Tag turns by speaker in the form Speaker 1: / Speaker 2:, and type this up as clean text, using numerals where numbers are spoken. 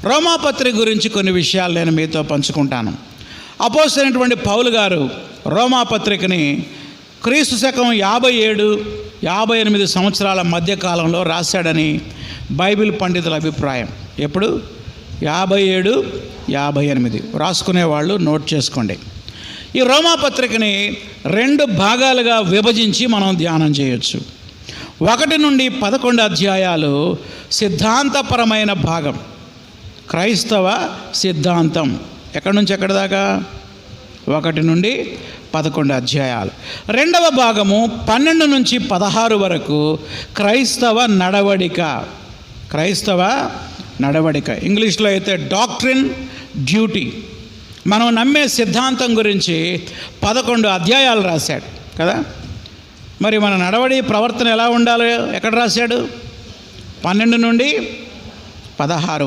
Speaker 1: రోమాపత్రిక గురించి కొన్ని విషయాలు నేను మీతో పంచుకుంటాను. అపోస్తలుడైనటువంటి పౌలు గారు రోమాపత్రికని క్రీస్తు శకం 57-58 సంవత్సరాల మధ్యకాలంలో రాశాడని బైబిల్ పండితుల అభిప్రాయం. ఎప్పుడు? 57-58 రాసుకునేవాళ్ళు నోట్ చేసుకోండి. ఈ రోమాపత్రికని 2 భాగాలుగా విభజించి మనం ధ్యానం చేయొచ్చు. 1 నుండి 11 అధ్యాయాలు సిద్ధాంతపరమైన భాగం, క్రైస్తవ సిద్ధాంతం. ఎక్కడి నుంచి ఎక్కడి దాకా? 1 నుండి 11 అధ్యాయాలు. 2వ భాగము 12 నుంచి 16 వరకు క్రైస్తవ నడవడిక. క్రైస్తవ నడవడిక ఇంగ్లీష్లో అయితే డాక్ట్రిన్, డ్యూటీ. మనం నమ్మే సిద్ధాంతం గురించి 11 అధ్యాయాలు రాశాడు కదా. మరి మన నడవడి ప్రవర్తన ఎలా ఉండాలో ఎక్కడ రాశాడు? 12 నుండి 16